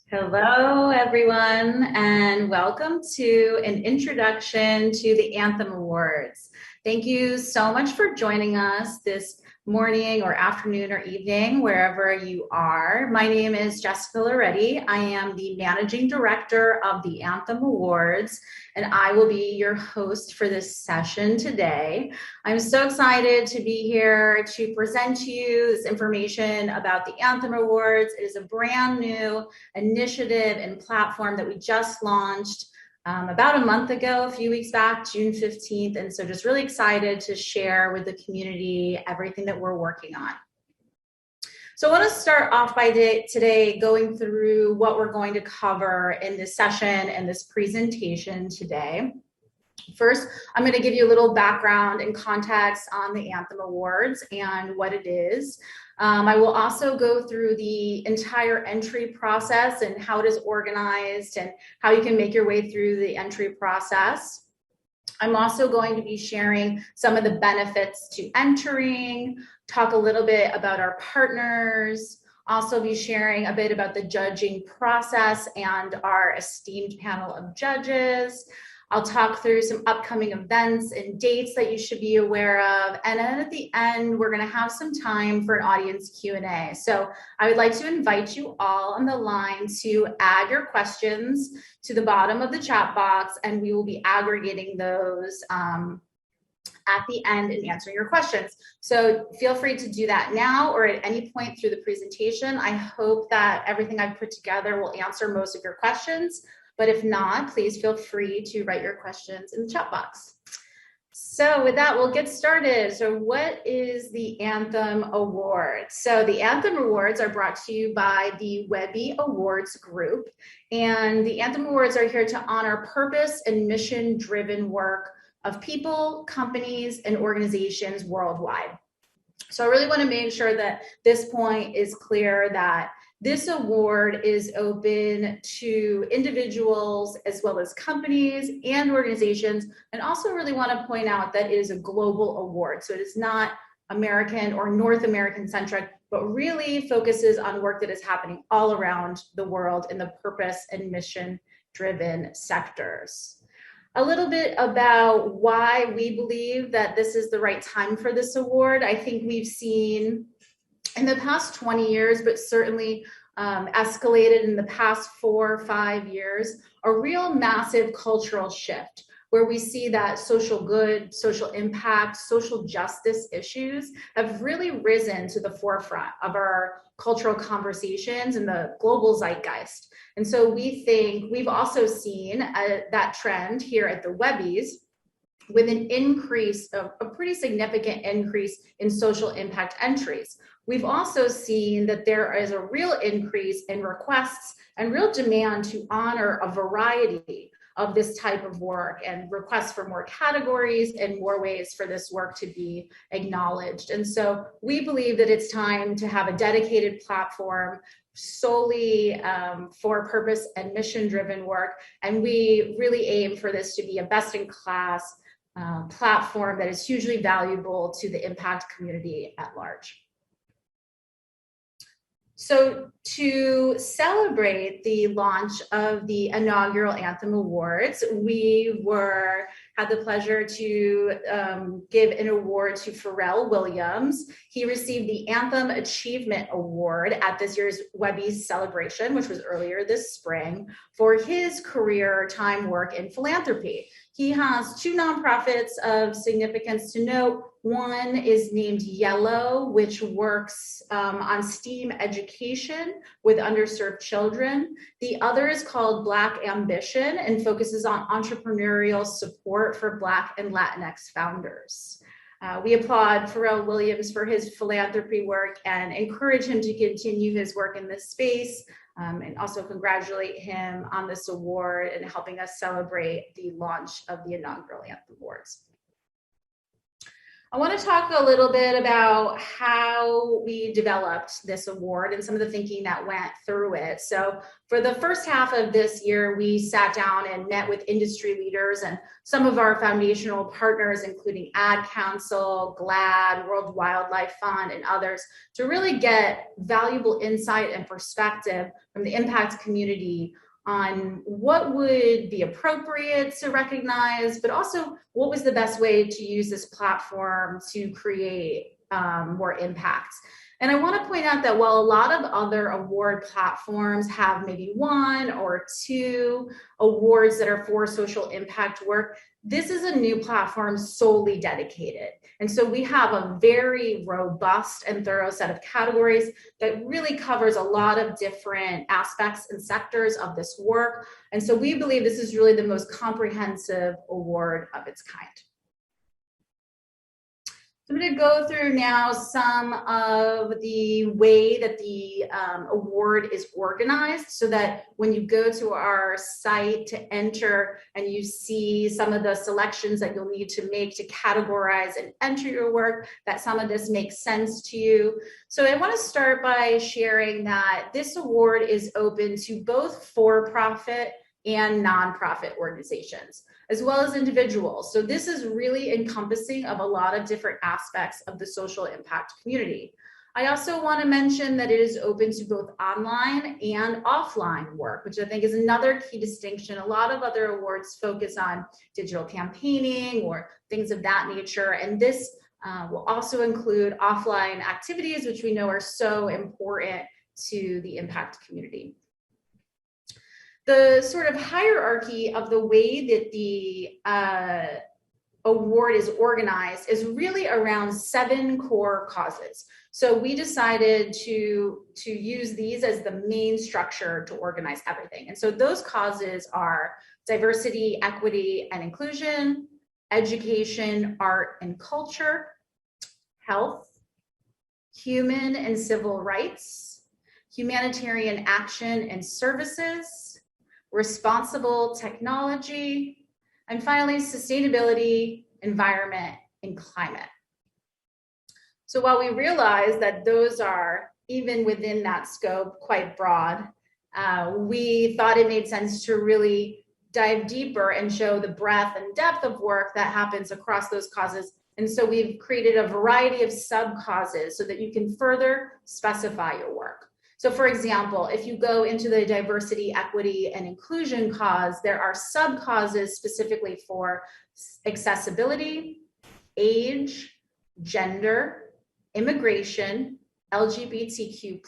Hello, everyone, and welcome to an introduction to the Anthem Awards. Thank you so much for joining us this morning or afternoon or evening, wherever you are. My name is Jessica Lauretti. I am the Managing Director of the Anthem Awards, and I will be your host for this session today. I'm so excited to be here to present to you this information about the Anthem Awards. It is a brand new initiative and platform that we just launched about a month ago, a few weeks back, June 15th. And so just really excited to share with the community everything that we're working on. So I want to start off by today going through what we're going to cover in this session and this presentation today. First, I'm going to give you a little background and context on the Anthem Awards and what it is. I will also go through the entire entry process and how it is organized and how you can make your way through the entry process. I'm also going to be sharing some of the benefits to entering, talk a little bit about our partners, also be sharing a bit about the judging process and our esteemed panel of judges. I'll talk through some upcoming events and dates that you should be aware of. And then at the end, we're going to have some time for an audience Q&A. So I would like to invite you all on the line to add your questions to the bottom of the chat box, and we will be aggregating those at the end and answering your questions. So feel free to do that now or at any point through the presentation. I hope that everything I've put together will answer most of your questions. But if not, please feel free to write your questions in the chat box. So with that, we'll get started. So what is the Anthem Awards? So the Anthem Awards are brought to you by the Webbys Awards Group. And the Anthem Awards are here to honor purpose and mission-driven work of people, companies, and organizations worldwide. So I really want to make sure that this point is clear that this award is open to individuals as well as companies and organizations, and also really want to point out that it is a global award. So it is not American or North American centric, but really focuses on work that is happening all around the world in the purpose and mission driven sectors. A little bit about why we believe that this is the right time for this award. I think we've seen in the past 20 years, but certainly escalated in the past 4 or 5 years, a real massive cultural shift where we see that social good, social impact, social justice issues have really risen to the forefront of our cultural conversations in the global zeitgeist. And so we think we've also seen that trend here at the Webbys, with an increase, a pretty significant increase in social impact entries. We've also seen that there is a real increase in requests and real demand to honor a variety of this type of work and requests for more categories and more ways for this work to be acknowledged. And so we believe that it's time to have a dedicated platform solely for purpose and mission-driven work. And we really aim for this to be a best-in-class platform that is hugely valuable to the impact community at large. So to celebrate the launch of the inaugural Anthem Awards, we had the pleasure to give an award to Pharrell Williams. He received the Anthem Achievement Award at this year's Webbys celebration, which was earlier this spring, for his career time work in philanthropy. He has 2 nonprofits of significance to note. One is named Yellow, which works on STEAM education with underserved children. The other is called Black Ambition and focuses on entrepreneurial support for Black and Latinx founders. We applaud Pharrell Williams for his philanthropy work and encourage him to continue his work in this space, and also congratulate him on this award and helping us celebrate the launch of the inaugural Anthem Awards. I want to talk a little bit about how we developed this award and some of the thinking that went through it. So for the first half of this year, we sat down and met with industry leaders and some of our foundational partners, including Ad Council, GLAAD, World Wildlife Fund, and others, to really get valuable insight and perspective from the impact community on what would be appropriate to recognize, but also what was the best way to use this platform to create more impact. And I want to point out that while a lot of other award platforms have maybe one or two awards that are for social impact work, this is a new platform solely dedicated. And so we have a very robust and thorough set of categories that really covers a lot of different aspects and sectors of this work. And so we believe this is really the most comprehensive award of its kind. So I'm going to go through now some of the way that the award is organized so that when you go to our site to enter and you see some of the selections that you'll need to make to categorize and enter your work, that some of this makes sense to you. So I want to start by sharing that this award is open to both for-profit and nonprofit organizations, as well as individuals. So this is really encompassing of a lot of different aspects of the social impact community. I also want to mention that it is open to both online and offline work, which I think is another key distinction. A lot of other awards focus on digital campaigning or things of that nature, and this will also include offline activities, which we know are so important to the impact community. The sort of hierarchy of the way that the award is organized is really around 7 core causes. So we decided to use these as the main structure to organize everything. And so those causes are diversity, equity, and inclusion, education, art and culture, health, human and civil rights, humanitarian action and services, responsible technology, and finally, sustainability, environment, and climate. So while we realize that those are, even within that scope, quite broad, we thought it made sense to really dive deeper and show the breadth and depth of work that happens across those causes. And so we've created a variety of sub-causes so that you can further specify your work. So for example, if you go into the diversity, equity, and inclusion cause, there are sub-causes specifically for accessibility, age, gender, immigration, LGBTQ+,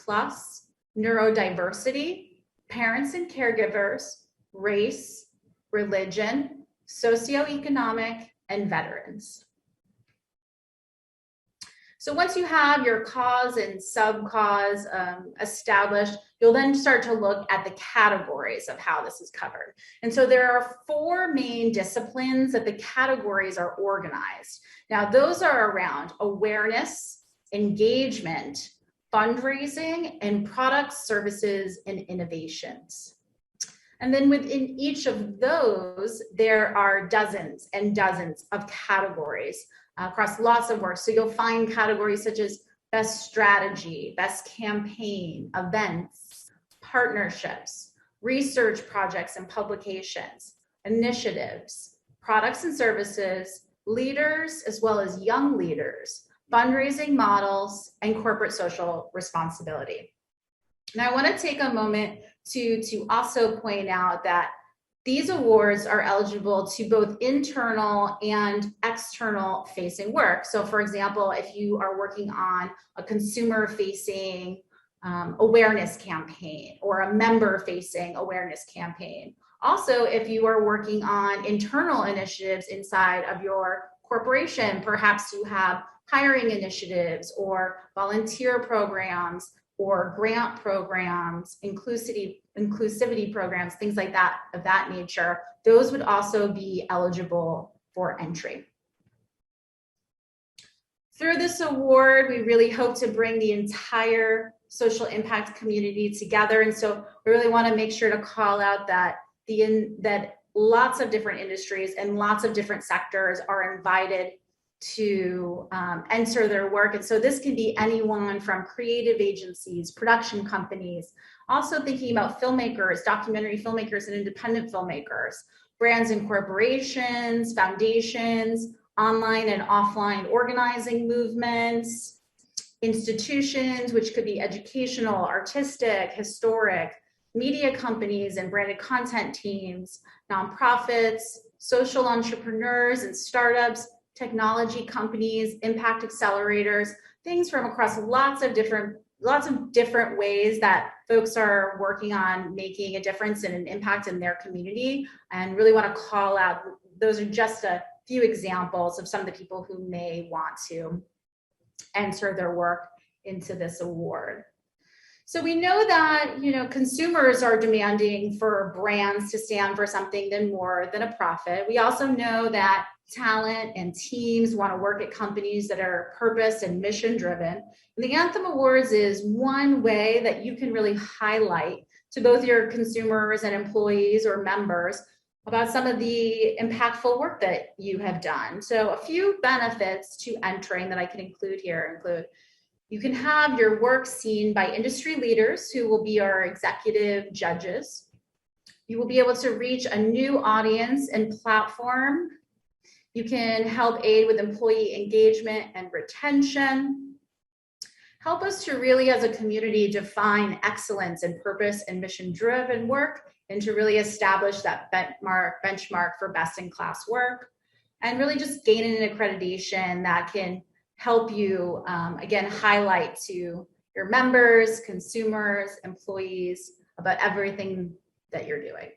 neurodiversity, parents and caregivers, race, religion, socioeconomic, and veterans. So once you have your cause and sub-cause established, you'll then start to look at the categories of how this is covered. And so there are 4 main disciplines that the categories are organized. Now those are around awareness, engagement, fundraising, and products, services, and innovations. And then within each of those, there are dozens and dozens of categories across lots of work. So you'll find categories such as best strategy, best campaign, events, partnerships, research projects and publications, initiatives, products and services, leaders, as well as young leaders, fundraising models, and corporate social responsibility. Now I want to take a moment to also point out that these awards are eligible to both internal and external facing work. So for example, if you are working on a consumer facing awareness campaign or a member facing awareness campaign. Also, if you are working on internal initiatives inside of your corporation, perhaps you have hiring initiatives or volunteer programs or grant programs, inclusivity programs, things like that of that nature, those would also be eligible for entry. Through this award, we really hope to bring the entire social impact community together. And so we really want to make sure to call out that that lots of different industries and lots of different sectors are invited to enter their work. And so this can be anyone from creative agencies, production companies, also thinking about filmmakers, documentary filmmakers and independent filmmakers, brands and corporations, foundations, online and offline organizing movements, institutions, which could be educational, artistic, historic, media companies and branded content teams, nonprofits, social entrepreneurs and startups, technology companies, impact accelerators, things from across lots of different ways that folks are working on making a difference and an impact in their community. And really want to call out, those are just a few examples of some of the people who may want to enter their work into this award. So we know that, consumers are demanding for brands to stand for something more than a profit. We also know that talent and teams want to work at companies that are purpose and mission driven. And the Anthem Awards is one way that you can really highlight to both your consumers and employees or members about some of the impactful work that you have done. So a few benefits to entering that I can include here include you can have your work seen by industry leaders who will be our executive judges. You will be able to reach a new audience and platform. You can help aid with employee engagement and retention. Help us to really, as a community, define excellence and purpose and mission-driven work and to really establish that benchmark for best-in-class work. And really just gain an accreditation that can help you, again, highlight to your members, consumers, employees about everything that you're doing.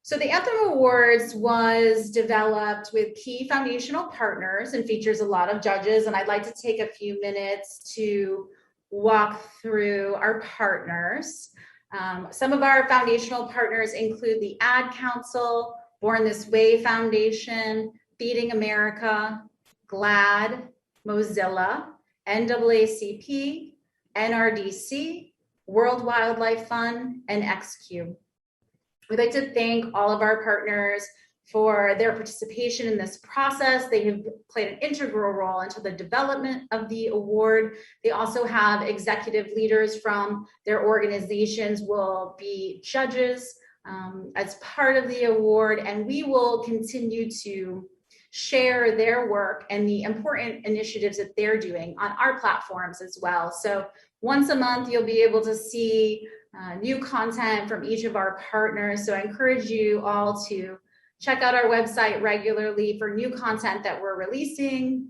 So the Anthem Awards was developed with key foundational partners and features a lot of judges. And I'd like to take a few minutes to walk through our partners. Some of our foundational partners include the Ad Council, Born This Way Foundation, Feeding America, GLAAD, Mozilla, NAACP, NRDC, World Wildlife Fund, and XQ. We'd like to thank all of our partners for their participation in this process. They have played an integral role into the development of the award. They also have executive leaders from their organizations will be judges as part of the award, and we will continue to share their work and the important initiatives that they're doing on our platforms as well. So once a month, you'll be able to see new content from each of our partners. So I encourage you all to check out our website regularly for new content that we're releasing,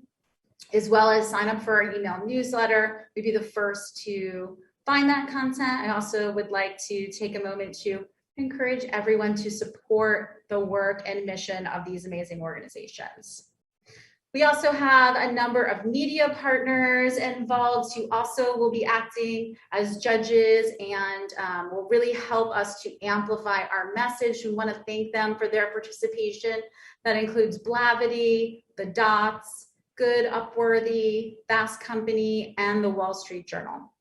as well as sign up for our email newsletter. We'd be the first to find that content. I also would like to take a moment to encourage everyone to support the work and mission of these amazing organizations. We also have a number of media partners involved who also will be acting as judges and will really help us to amplify our message. We want to thank them for their participation. That includes Blavity, The Dots, Good, Upworthy, Fast Company, and the Wall Street Journal.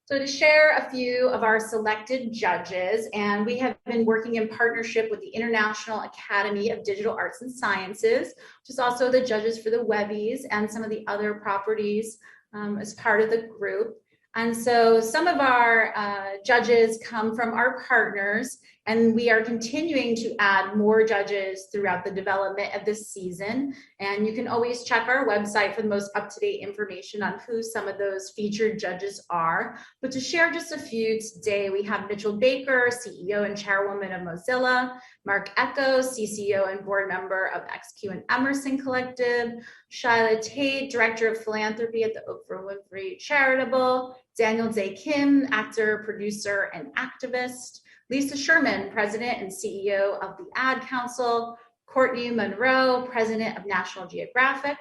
So to share a few of our selected judges, and we have been working in partnership with the International Academy of Digital Arts and Sciences, which is also the judges for the Webbys and some of the other properties as part of the group. And so some of our judges come from our partners, and we are continuing to add more judges throughout the development of this season. And you can always check our website for the most up-to-date information on who some of those featured judges are. But to share just a few today, we have Mitchell Baker, CEO and chairwoman of Mozilla, Mark Echo, CCO and board member of XQ and Emerson Collective, Shyla Tate, director of philanthropy at the Oprah Winfrey Charitable, Daniel Day Kim, actor, producer, and activist, Lisa Sherman, president and CEO of the Ad Council, Courtney Monroe, president of National Geographic,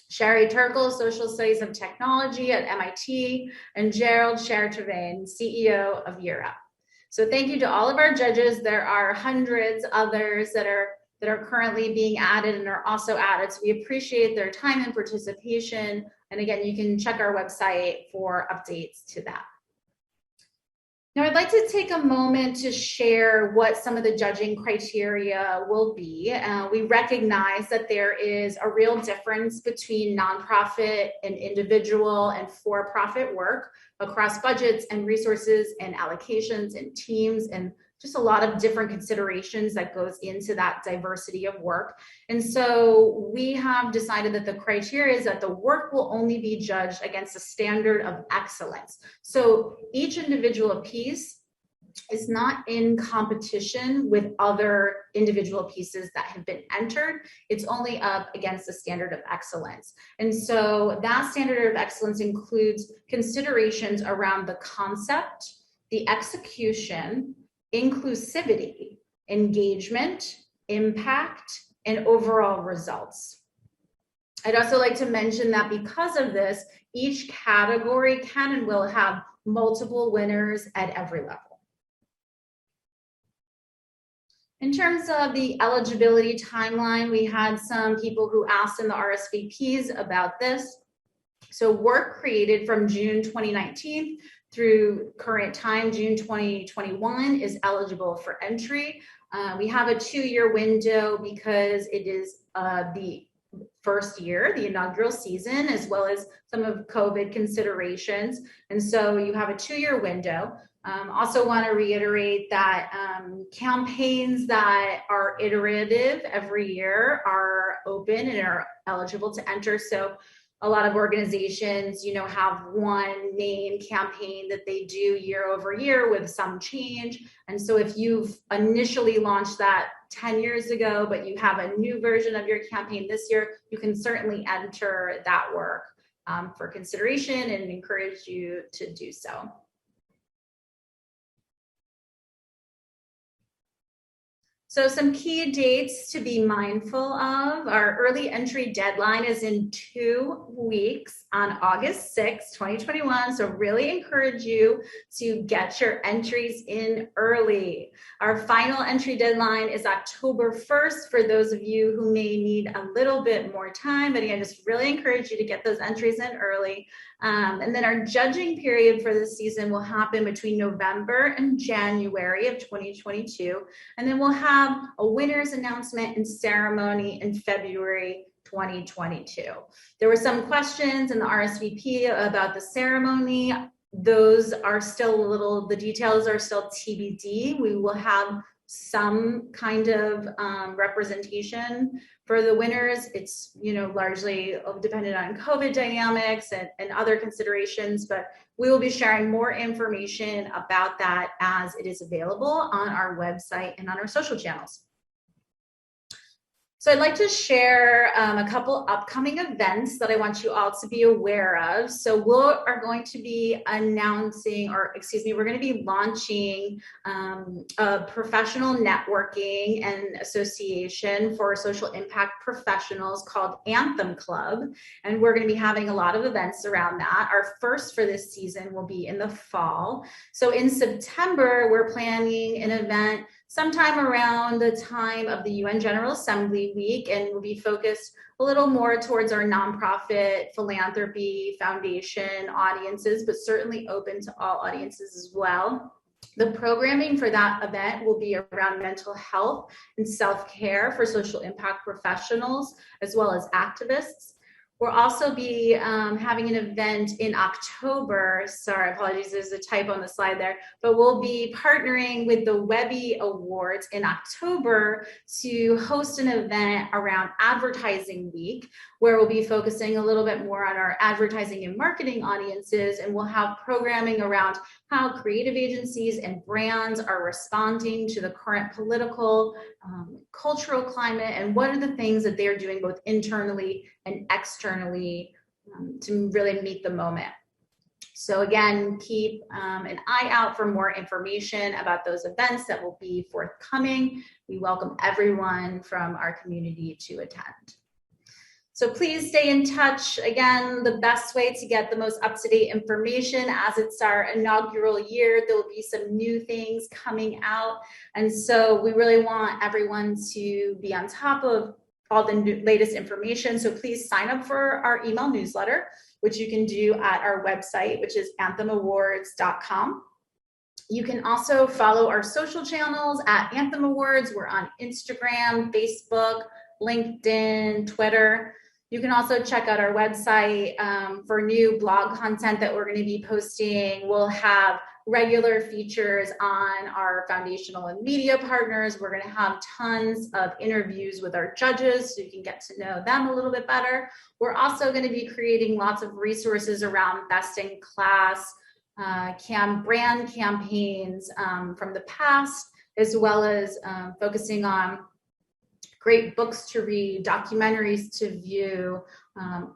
Sherry Turkle, social studies and technology at MIT, and Gerald Chertavain, CEO of Europe. So thank you to all of our judges. There are hundreds others that are currently being added and are also added. So we appreciate their time and participation. And again, you can check our website for updates to that. Now, I'd like to take a moment to share what some of the judging criteria will be. We recognize that there is a real difference between nonprofit and individual and for-profit work across budgets and resources and allocations and teams and just a lot of different considerations that goes into that diversity of work. And so we have decided that the criteria is that the work will only be judged against a standard of excellence. So each individual piece is not in competition with other individual pieces that have been entered. It's only up against the standard of excellence. And so that standard of excellence includes considerations around the concept, the execution, inclusivity, engagement, impact, and overall results. I'd also like to mention that because of this, each category can and will have multiple winners at every level. In terms of the eligibility timeline, we had some people who asked in the RSVPs about this. So work created from June 2019 through current time, June 2021, is eligible for entry. We have a 2-year window because it is the first year, the inaugural season, as well as some of COVID considerations. And so you have a 2-year window. Also want to reiterate that campaigns that are iterative every year are open and are eligible to enter. So a lot of organizations, have one main campaign that they do year over year with some change. And so if you've initially launched that 10 years ago, but you have a new version of your campaign this year, you can certainly enter that work for consideration and encourage you to do so. So some key dates to be mindful of. Our early entry deadline is in 2 weeks on August 6, 2021. So really encourage you to get your entries in early. Our final entry deadline is October 1st for those of you who may need a little bit more time. But again, just really encourage you to get those entries in early. And then our judging period for this season will happen between November and January of 2022. And then we'll have a winner's announcement and ceremony in February 2022. There were some questions in the RSVP about the ceremony. Those are still the details are still TBD. We will have some kind of representation for the winners. It's largely dependent on COVID dynamics and other considerations, but we will be sharing more information about that as it is available on our website and on our social channels. So I'd like to share a couple upcoming events that I want you all to be aware of. So we are going to be we're going to be launching a professional networking and association for social impact professionals called Anthem Club. And we're going to be having a lot of events around that. Our first for this season will be in the fall. So in September, we're planning an event sometime around the time of the UN General Assembly week, and we'll be focused a little more towards our nonprofit, philanthropy, foundation audiences, but certainly open to all audiences as well. The programming for that event will be around mental health and self-care for social impact professionals, as well as activists. We'll also be having an event in October. Sorry, apologies, there's a typo on the slide there. But we'll be partnering with the Webbys Awards in October to host an event around Advertising Week, where we'll be focusing a little bit more on our advertising and marketing audiences. And we'll have programming around how creative agencies and brands are responding to the current political, cultural climate, and what are the things that they're doing both internally and externally to really meet the moment. So again, keep an eye out for more information about those events that will be forthcoming. We welcome everyone from our community to attend. So please stay in touch. Again, the best way to get the most up-to-date information, as it's our inaugural year, there will be some new things coming out. And so we really want everyone to be on top of all the latest information. So please sign up for our email newsletter, which you can do at our website, which is anthemawards.com. You can also follow our social channels at Anthem Awards. We're on Instagram, Facebook, LinkedIn, Twitter. You can also check out our website for new blog content that we're going to be posting. We'll have regular features on our foundational and media partners. We're going to have tons of interviews with our judges so you can get to know them a little bit better. We're also going to be creating lots of resources around best in class brand campaigns from the past, as well as focusing on great books to read, documentaries to view,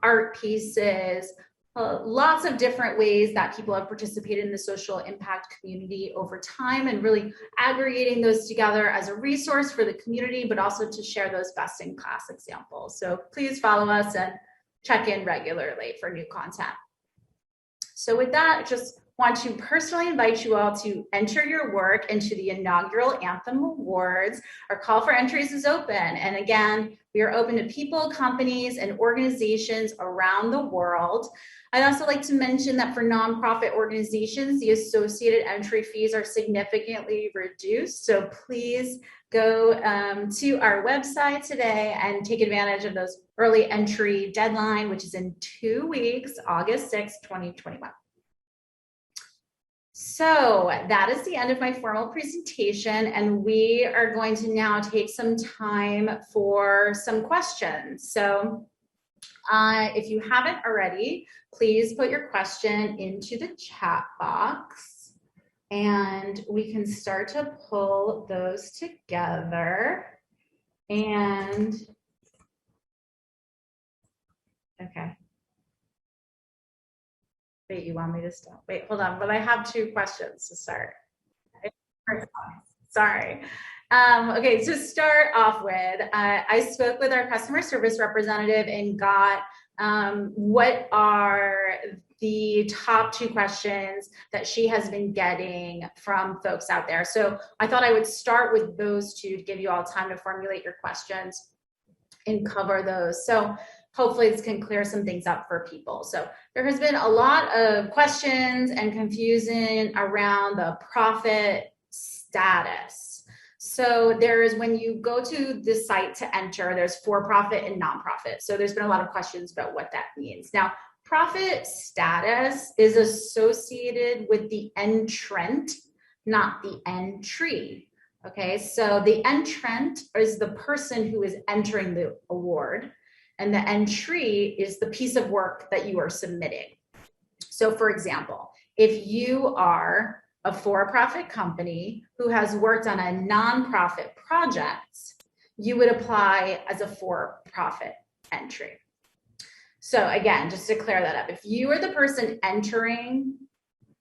art pieces, lots of different ways that people have participated in the social impact community over time, and really aggregating those together as a resource for the community, but also to share those best in class examples. So please follow us and check in regularly for new content. So with that, just want to personally invite you all to enter your work into the inaugural Anthem Awards. Our call for entries is open. And again, we are open to people, companies, and organizations around the world. I'd also like to mention that for nonprofit organizations, the associated entry fees are significantly reduced. So please go to our website today and take advantage of those early entry deadline, which is in 2 weeks, August 6th, 2021. So that is the end of my formal presentation, and we are going to now take some time for some questions. So if you haven't already, please put your question into the chat box, and we can start to pull those together. And okay. Wait, you want me to stop? Wait, hold on, but I have 2 questions to start. Sorry. Okay, to start off with, I spoke with our customer service representative and got what are the top 2 questions that she has been getting from folks out there. So I thought I would start with those 2 to give you all time to formulate your questions and cover those. So hopefully this can clear some things up for people. So there has been a lot of questions and confusion around the profit status. So there's, when you go to the site to enter, there's for-profit and nonprofit. So there's been a lot of questions about what that means. Now, profit status is associated with the entrant, not the entry. Okay, so the entrant is the person who is entering the award, and the entry is the piece of work that you are submitting. So for example, if you are a for-profit company who has worked on a nonprofit project, you would apply as a for-profit entry. So again, just to clear that up, if you are the person entering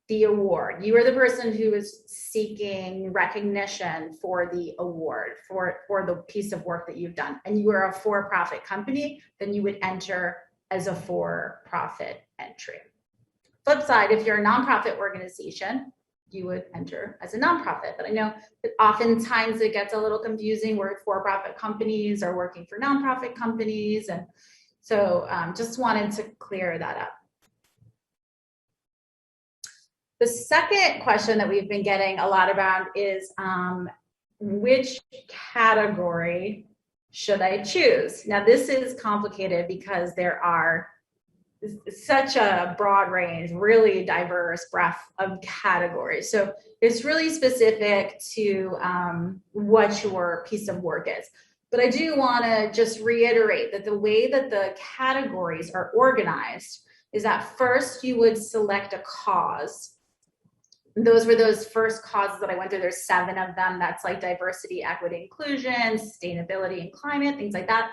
the award, you are the person who is seeking recognition for the award, for the piece of work that you've done, and you are a for-profit company, then you would enter as a for-profit entry. Flip side, if you're a nonprofit organization, you would enter as a nonprofit. But I know that oftentimes it gets a little confusing where for-profit companies are working for nonprofit companies, and so just wanted to clear that up. The second question that we've been getting a lot about is which category should I choose? Now, this is complicated because there are such a broad range, really diverse breadth of categories. So it's really specific to what your piece of work is. But I do want to just reiterate that the way that the categories are organized is that first you would select a cause. Those were those first causes that I went through. There's 7 of them. That's like diversity, equity, inclusion, sustainability, and climate, things like that.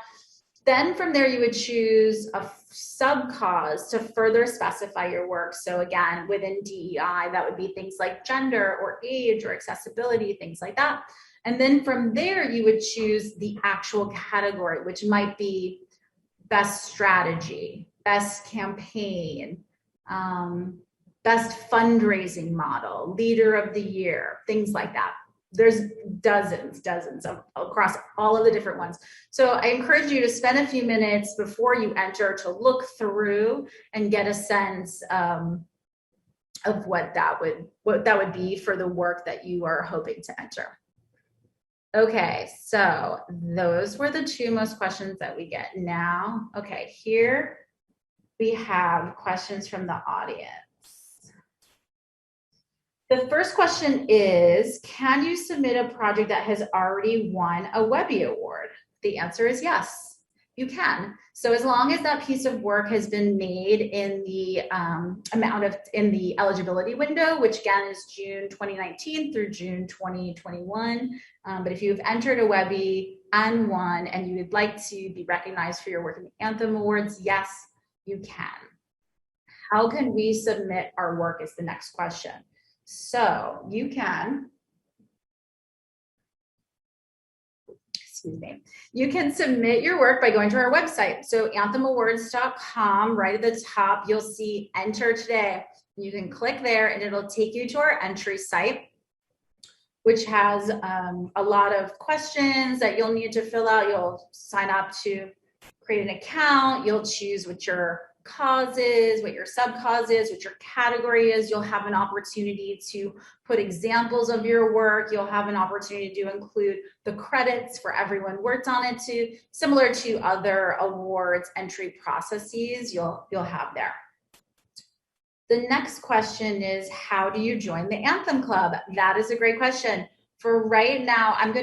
Then from there, you would choose a sub-cause to further specify your work. So again, within DEI, that would be things like gender or age or accessibility, things like that. And then from there, you would choose the actual category, which might be best strategy, best campaign, best fundraising model, leader of the year, things like that. There's dozens of across all of the different ones. So I encourage you to spend a few minutes before you enter to look through and get a sense of what that would be for the work that you are hoping to enter. Okay, so those were the two most questions that we get now. Okay, here we have questions from the audience. The first question is, can you submit a project that has already won a Webby Award? The answer is yes, you can. So as long as that piece of work has been made in the in the eligibility window, which again is June 2019 through June 2021. But if you've entered a Webby and won and you would like to be recognized for your work in the Anthem Awards, yes, you can. How can we submit our work is the next question. So you can, you can submit your work by going to our website. So anthemawards.com, right at the top, you'll see enter today. You can click there and it'll take you to our entry site, which has a lot of questions that you'll need to fill out. You'll sign up to create an account. You'll choose what your cause is, what your sub-cause is, what your category is. You'll have an opportunity to put examples of your work. You'll have an opportunity to include the credits for everyone worked on it too, similar to other awards entry processes you'll have there. The next question is, how do you join the Anthem Club? That is a great question. For right now, I'm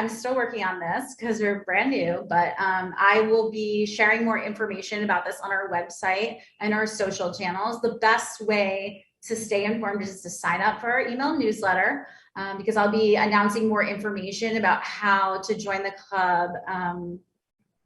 still working on this because we're brand new, but I will be sharing more information about this on our website and our social channels. The best way to stay informed is to sign up for our email newsletter because I'll be announcing more information about how to join the club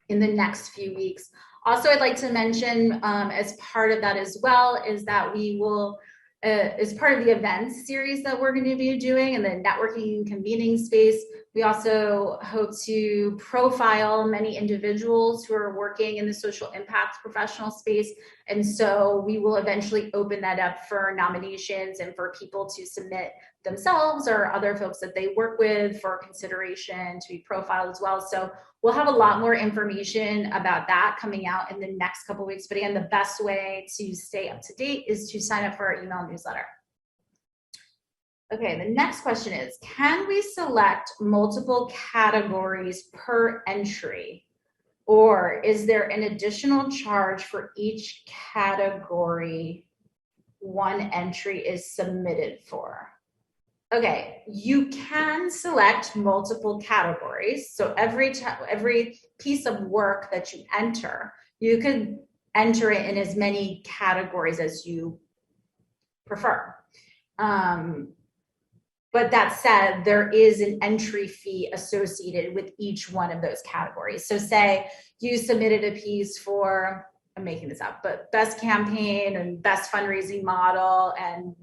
in the next few weeks. Also, I'd like to mention as part of that as well is that we will, as part of the events series that we're going to be doing in the networking and convening space, we also hope to profile many individuals who are working in the social impact professional space. And so we will eventually open that up for nominations and for people to submit themselves or other folks that they work with for consideration to be profiled as well. So we'll have a lot more information about that coming out in the next couple of weeks. But again, the best way to stay up to date is to sign up for our email newsletter. Okay, the next question is, can we select multiple categories per entry? Or is there an additional charge for each category one entry is submitted for? Okay, you can select multiple categories. So every piece of work that you enter, you could enter it in as many categories as you prefer. But that said, there is an entry fee associated with each one of those categories. So say you submitted a piece for, I'm making this up, but best campaign and best fundraising model and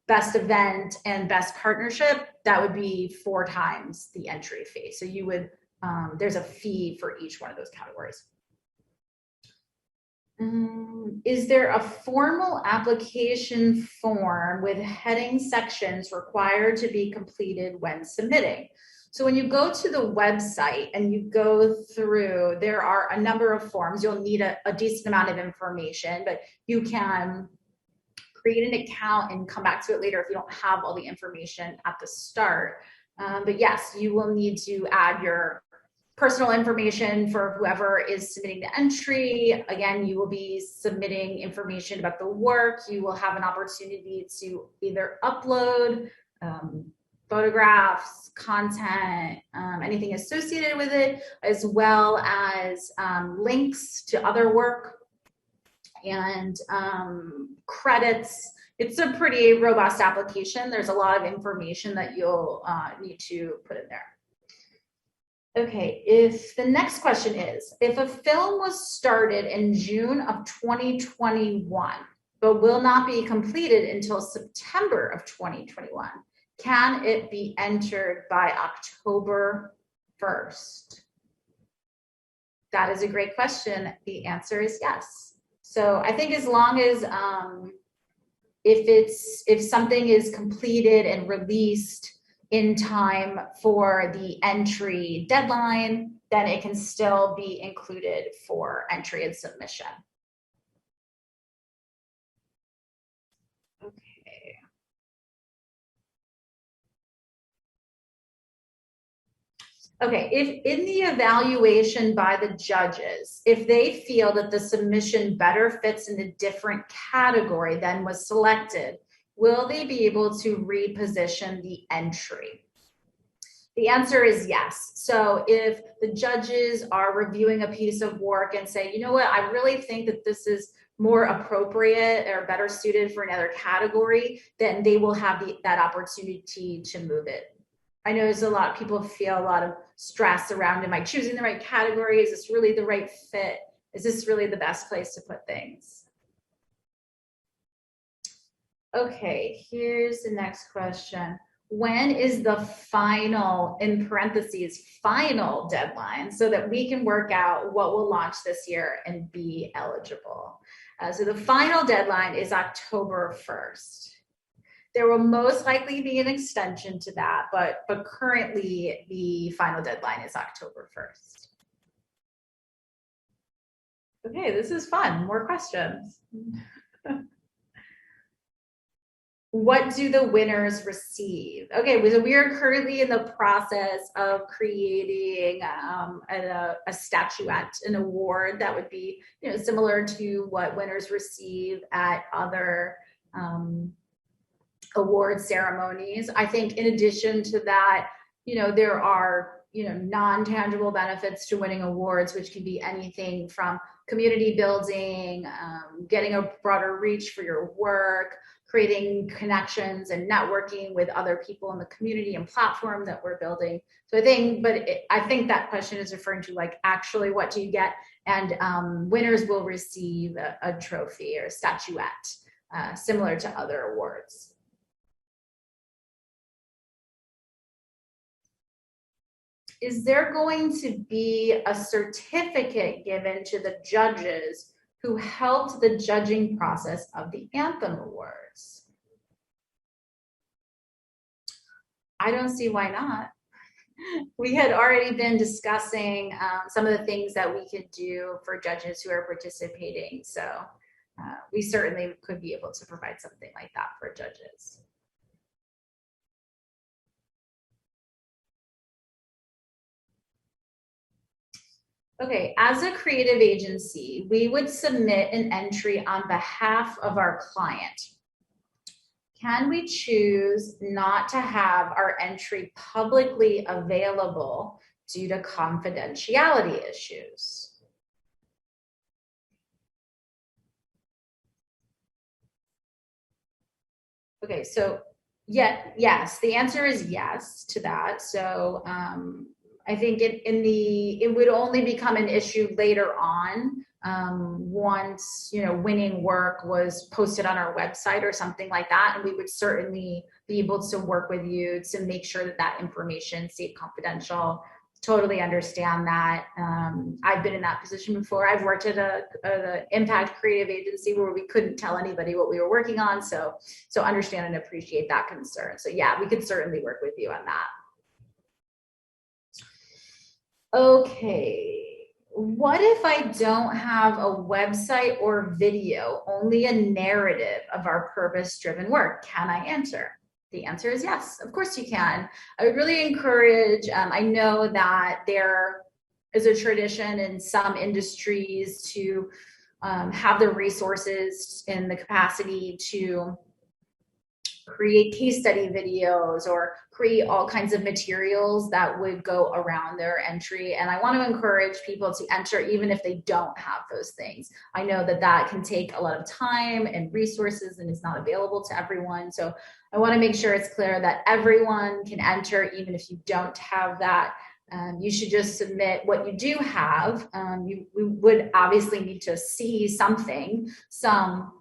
best event and best partnership, that would be 4 times the entry fee. So you would, there's a fee for each one of those categories. Is there a formal application form with heading sections required to be completed when submitting? So when you go to the website and you go through, there are a number of forms. You'll need a decent amount of information, but you can create an account and come back to it later if you don't have all the information at the start. But yes, you will need to add your personal information for whoever is submitting the entry. Again, you will be submitting information about the work. You will have an opportunity to either upload photographs, content, anything associated with it, as well as links to other work and credits. It's a pretty robust application. There's a lot of information that you'll need to put in there. Okay, if the next question is, if a film was started in June of 2021, but will not be completed until September of 2021, can it be entered by October 1st? That is a great question. The answer is yes. So I think as long as if something is completed and released in time for the entry deadline, then it can still be included for entry and submission. Okay. Okay, if in the evaluation by the judges, if they feel that the submission better fits in a different category than was selected, will they be able to reposition the entry? The answer is yes. So if the judges are reviewing a piece of work and say, you know what, I really think that this is more appropriate or better suited for another category, then they will have that opportunity to move it. I know there's a lot of people feel a lot of stress around, am I choosing the right category? Is this really the right fit? Is this really the best place to put things? Okay, here's the next question. When is the final, in parentheses, final deadline so that we can work out what will launch this year and be eligible? So the final deadline is October 1st. There will most likely be an extension to that, but currently the final deadline is October 1st. Okay, this is fun. More questions. What do the winners receive? Okay, so we are currently in the process of creating a statuette, an award that would be, similar to what winners receive at other award ceremonies. I think in addition to that, there are, non-tangible benefits to winning awards, which can be anything from community building, getting a broader reach for your work, creating connections and networking with other people in the community and platform that we're building. So I think that question is referring to like actually what do you get, and winners will receive a trophy or a statuette similar to other awards. Is there going to be a certificate given to the judges who helped the judging process of the Anthem Awards? I don't see why not. We had already been discussing some of the things that we could do for judges who are participating. So we certainly could be able to provide something like that for judges. Okay, as a creative agency, we would submit an entry on behalf of our client. Can we choose not to have our entry publicly available due to confidentiality issues? Okay, so yes, the answer is yes to that. So I think it would only become an issue later on once winning work was posted on our website or something like that, and we would certainly be able to work with you to make sure that information stayed confidential. Totally understand that. I've been in that position before. I've worked at an impact creative agency where we couldn't tell anybody what we were working on, so understand and appreciate that concern. So yeah, we could certainly work with you on that. Okay, what if I don't have a website or video, only a narrative of our purpose-driven work? Can I enter? The answer is yes, of course you can. I would really encourage, I know that there is a tradition in some industries to have the resources and the capacity to create case study videos or create all kinds of materials that would go around their entry. And I want to encourage people to enter even if they don't have those things. I know that can take a lot of time and resources and is not available to everyone. So I want to make sure it's clear that everyone can enter even if you don't have that. You should just submit what you do have. We would obviously need to see some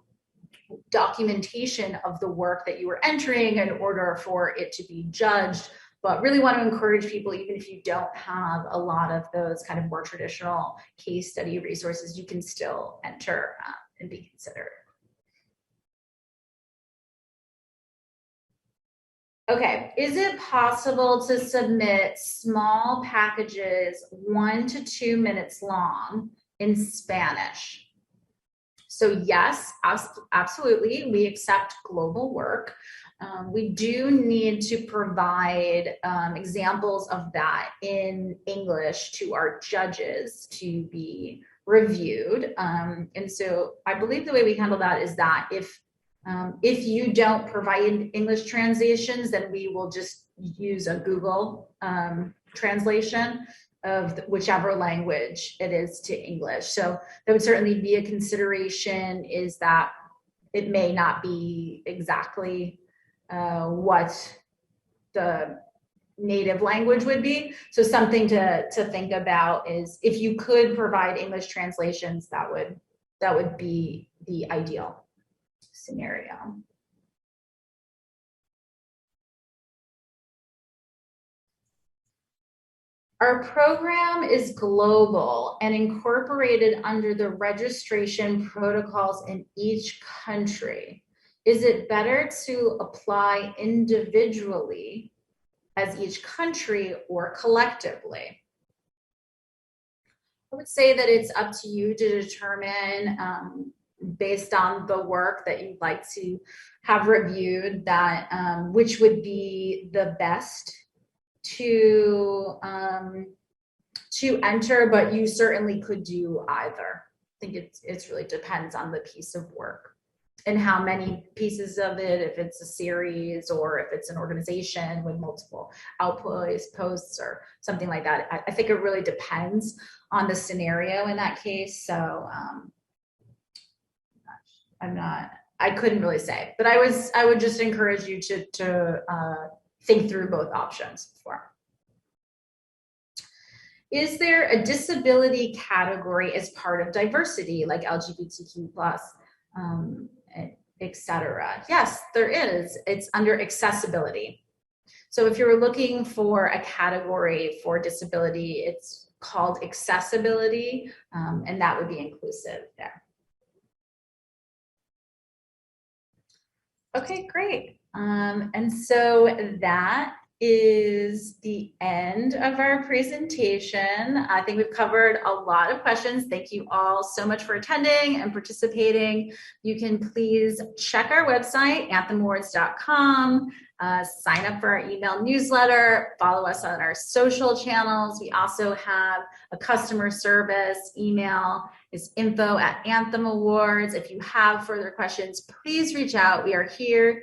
documentation of the work that you were entering in order for it to be judged, but really want to encourage people, even if you don't have a lot of those kind of more traditional case study resources, you can still enter and be considered. Okay, is it possible to submit small packages 1 to 2 minutes long in Spanish? So yes, absolutely, we accept global work. we do need to provide examples of that in English to our judges to be reviewed. And so I believe the way we handle that is that if you don't provide English translations, then we will just use a Google translation of whichever language it is to English. So that would certainly be a consideration, is that it may not be exactly what the native language would be. So something to think about is, if you could provide English translations, that would be the ideal scenario. Our program is global and incorporated under the registration protocols in each country. Is it better to apply individually as each country or collectively? I would say that it's up to you to determine, based on the work that you'd like to have reviewed, that which would be the best to enter, but you certainly could do either. I think it really depends on the piece of work and how many pieces of it, if it's a series or if it's an organization with multiple outputs, posts, or something like that. I think it really depends on the scenario in that case. So I couldn't really say, but I would just encourage you to think through both options before. Is there a disability category as part of diversity, like LGBTQ+, etc.? Yes, there is. It's under accessibility. So if you're looking for a category for disability, it's called accessibility, and that would be inclusive there. Okay, great. And so that is the end of our presentation. I think we've covered a lot of questions. Thank you all so much for attending and participating. You can please check our website, anthemawards.com, sign up for our email newsletter, follow us on our social channels. We also have a customer service email. It's info@Anthem Awards. If you have further questions, please reach out. We are here